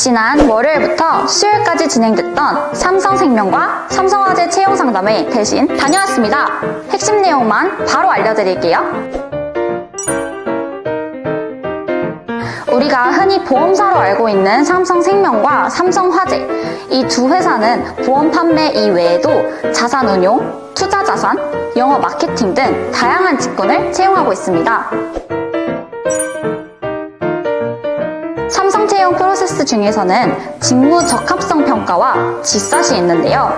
지난 월요일부터 수요일까지 진행됐던 삼성생명과 삼성화재 채용상담회 대신 다녀왔습니다. 핵심 내용만 바로 알려드릴게요. 우리가 흔히 보험사로 알고 있는 삼성생명과 삼성화재, 이 두 회사는 보험 판매 이외에도 자산운용, 투자자산, 영업 마케팅 등 다양한 직군을 채용하고 있습니다. 삼성 채용 프로세스 중에서는 직무 적합성 평가와 GSAT이 있는데요.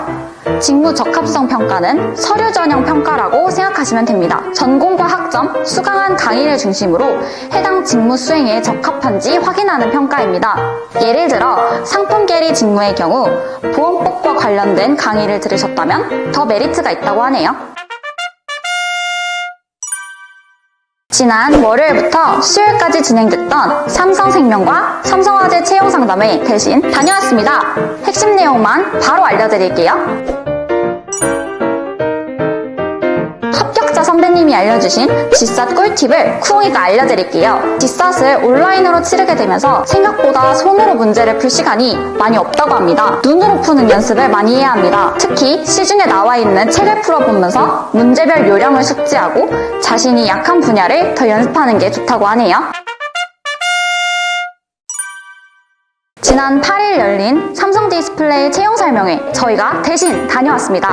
직무 적합성 평가는 서류 전형 평가라고 생각하시면 됩니다. 전공과 학점, 수강한 강의를 중심으로 해당 직무 수행에 적합한지 확인하는 평가입니다. 예를 들어 상품 계리 직무의 경우 보험법과 관련된 강의를 들으셨다면 더 메리트가 있다고 하네요. 지난 월요일부터 수요일까지 진행됐던 삼성생명과 삼성화재 채용상담회 대신 다녀왔습니다. 핵심 내용만 바로 알려드릴게요. 합격자 선배님이 알려주신 GSAT 꿀팁을 쿠옹이가 알려드릴게요. GSAT을 온라인으로 치르게 되면서 생각보다 손으로 문제를 풀 시간이 많이 없다고 합니다. 눈으로 푸는 연습을 많이 해야 합니다. 특히 시중에 나와 있는 책을 풀어보면서 문제별 요령을 숙지하고 자신이 약한 분야를 더 연습하는 게 좋다고 하네요. 지난 8일 열린 삼성 디스플레이 채용 설명회 저희가 대신 다녀왔습니다.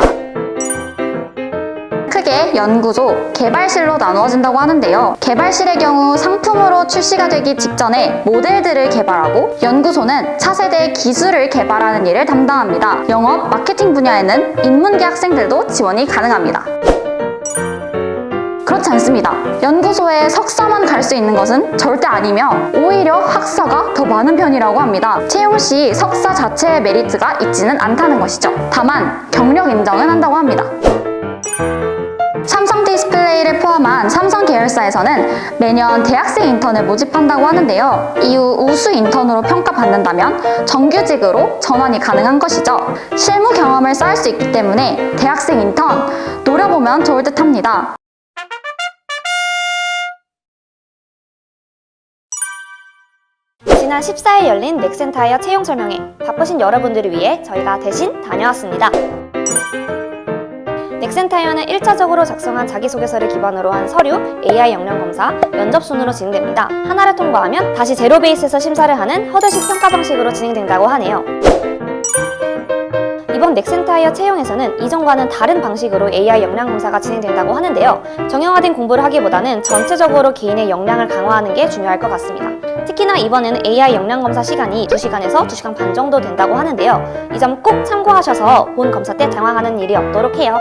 크게 연구소, 개발실로 나누어진다고 하는데요. 개발실의 경우 상품으로 출시가 되기 직전에 모델들을 개발하고 연구소는 차세대 기술을 개발하는 일을 담당합니다. 영업, 마케팅 분야에는 인문계 학생들도 지원이 가능합니다. 그렇지 않습니다. 연구소에 석사만 갈 수 있는 것은 절대 아니며 오히려 학사가 더 많은 편이라고 합니다. 채용 시 석사 자체의 메리트가 있지는 않다는 것이죠. 다만 경력 인정은 한다고 합니다. 삼성 디스플레이를 포함한 삼성 계열사에서는 매년 대학생 인턴을 모집한다고 하는데요. 이후 우수 인턴으로 평가받는다면 정규직으로 전환이 가능한 것이죠. 실무 경험을 쌓을 수 있기 때문에 대학생 인턴 노려보면 좋을 듯 합니다. 지난 14일 열린 넥센타이어 채용 설명회, 바쁘신 여러분들을 위해 저희가 대신 다녀왔습니다. 넥센타이어는 1차적으로 작성한 자기소개서를 기반으로 한 서류, AI 역량 검사, 면접 순으로 진행됩니다. 하나를 통과하면 다시 제로 베이스에서 심사를 하는 허드식 평가 방식으로 진행된다고 하네요. 이번 넥센타이어 채용에서는 이전과는 다른 방식으로 AI 역량 검사가 진행된다고 하는데요. 정형화된 공부를 하기보다는 전체적으로 개인의 역량을 강화하는 게 중요할 것 같습니다. 특히나 이번에는 AI 역량 검사 시간이 2시간에서 2시간 반 정도 된다고 하는데요. 이 점 꼭 참고하셔서 본 검사 때 당황하는 일이 없도록 해요.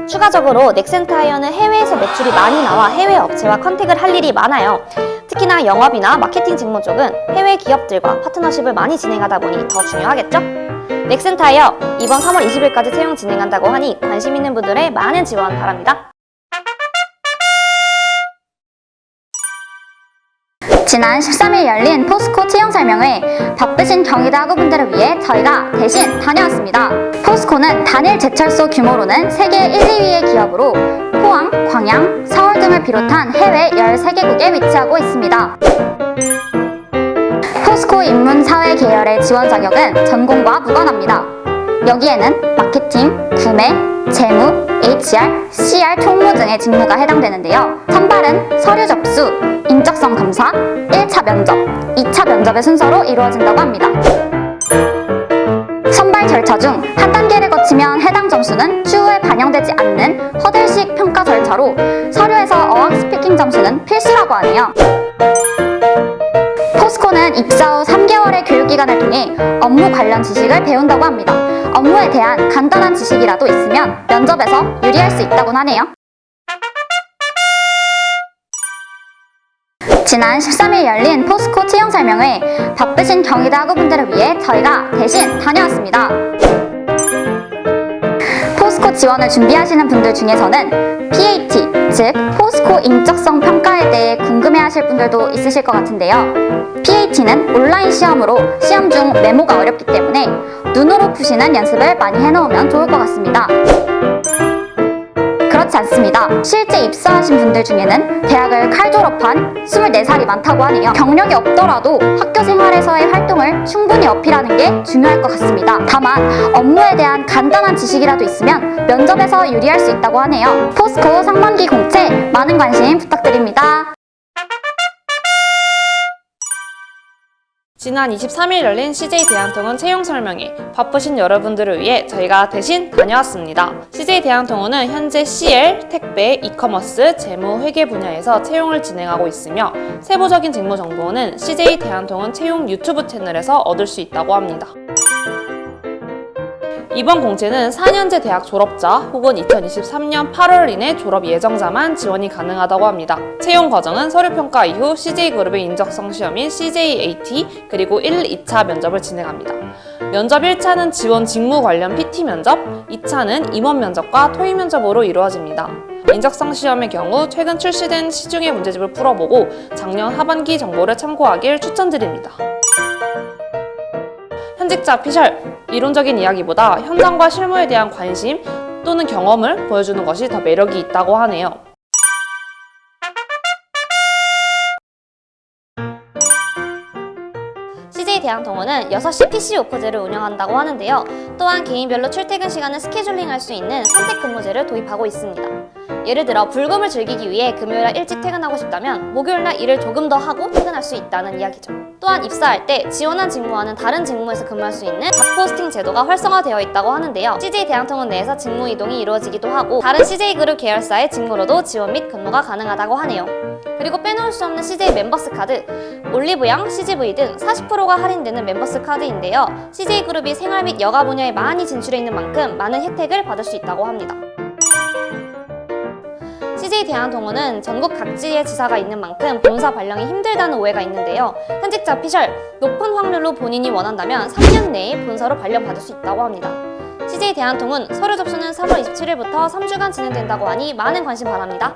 추가적으로 넥센타이어는 해외에서 매출이 많이 나와 해외 업체와 컨택을 할 일이 많아요. 특히나 영업이나 마케팅 직무 쪽은 해외 기업들과 파트너십을 많이 진행하다 보니 더 중요하겠죠? 넥센타이어 이번 3월 20일까지 채용 진행한다고 하니 관심 있는 분들의 많은 지원 바랍니다. 지난 13일 열린 포스코 채용 설명회, 바쁘신 경희대 학우분들을 위해 저희가 대신 다녀왔습니다. 포스코는 단일 제철소 규모로는 세계 1, 2위의 기업으로 포항, 광양, 서울 등을 비롯한 해외 13개국에 위치하고 있습니다. 포스코 인문사회 계열의 지원 자격은 전공과 무관합니다. 여기에는 마케팅, 구매, 재무, HR, CR 총무 등의 직무가 해당되는데요. 선발은 서류 접수, 인적성 검사, 1차 면접, 2차 면접의 순서로 이루어진다고 합니다. 선발 절차 중 한 단계를 거치면 해당 점수는 추후에 반영되지 않는 허들식 평가 절차로 서류에서 어학 스피킹 점수는 필수라고 하네요. 포스코는 입사 후 3개월의 교육기간을 통해 업무 관련 지식을 배운다고 합니다. 업무에 대한 간단한 지식이라도 있으면 면접에서 유리할 수 있다고 하네요. 지난 13일 열린 포스코 채용 설명회, 바쁘신 경희대 학우분들을 위해 저희가 대신 다녀왔습니다. 포스코 지원을 준비하시는 분들 중에서는 PAT, 즉 포스코 인적성 평가에 대해 궁금해하실 분들도 있으실 것 같은데요. PAT는 온라인 시험으로 시험 중 메모가 어렵기 때문에 눈으로 푸시는 연습을 많이 해놓으면 좋을 것 같습니다. 만만치 않습니다. 실제 입사하신 분들 중에는 대학을 칼 졸업한 24살이 많다고 하네요. 경력이 없더라도 학교 생활에서의 활동을 충분히 어필하는 게 중요할 것 같습니다. 다만 업무에 대한 간단한 지식이라도 있으면 면접에서 유리할 수 있다고 하네요. 포스코 상반기 공채 많은 관심 부탁드립니다. 지난 23일 열린 CJ 대한통운 채용 설명회, 바쁘신 여러분들을 위해 저희가 대신 다녀왔습니다. CJ 대한통운은 현재 CL, 택배, 이커머스, 재무, 회계 분야에서 채용을 진행하고 있으며 세부적인 직무 정보는 CJ 대한통운 채용 유튜브 채널에서 얻을 수 있다고 합니다. 이번 공채는 4년제 대학 졸업자 혹은 2023년 8월 이내 졸업 예정자만 지원이 가능하다고 합니다. 채용 과정은 서류평가 이후 CJ그룹의 인적성 시험인 CJAT 그리고 1, 2차 면접을 진행합니다. 면접 1차는 지원 직무 관련 PT 면접, 2차는 임원 면접과 토의 면접으로 이루어집니다. 인적성 시험의 경우 최근 출시된 시중의 문제집을 풀어보고 작년 하반기 정보를 참고하길 추천드립니다. 현직자 피셜, 이론적인 이야기보다 현장과 실무에 대한 관심 또는 경험을 보여주는 것이 더 매력이 있다고 하네요. CJ 대한통운은 6시 PC 오프제를 운영한다고 하는데요. 또한 개인별로 출퇴근 시간을 스케줄링할 수 있는 선택근무제를 도입하고 있습니다. 예를 들어 불금을 즐기기 위해 금요일날 일찍 퇴근하고 싶다면 목요일날 일을 조금 더 하고 퇴근할 수 있다는 이야기죠. 또한 입사할 때 지원한 직무와는 다른 직무에서 근무할 수 있는 잡포스팅 제도가 활성화되어 있다고 하는데요. CJ 대한통운 내에서 직무 이동이 이루어지기도 하고 다른 CJ그룹 계열사의 직무로도 지원 및 근무가 가능하다고 하네요. 그리고 빼놓을 수 없는 CJ 멤버스 카드, 올리브영, CGV 등 40%가 할인되는 멤버스 카드인데요. CJ그룹이 생활 및 여가 분야에 많이 진출해 있는 만큼 많은 혜택을 받을 수 있다고 합니다. CJ 대한통운은 전국 각지에 지사가 있는 만큼 본사 발령이 힘들다는 오해가 있는데요. 현직자 피셜, 높은 확률로 본인이 원한다면 3년 내에 본사로 발령받을 수 있다고 합니다. CJ 대한통운 서류 접수는 3월 27일부터 3주간 진행된다고 하니 많은 관심 바랍니다.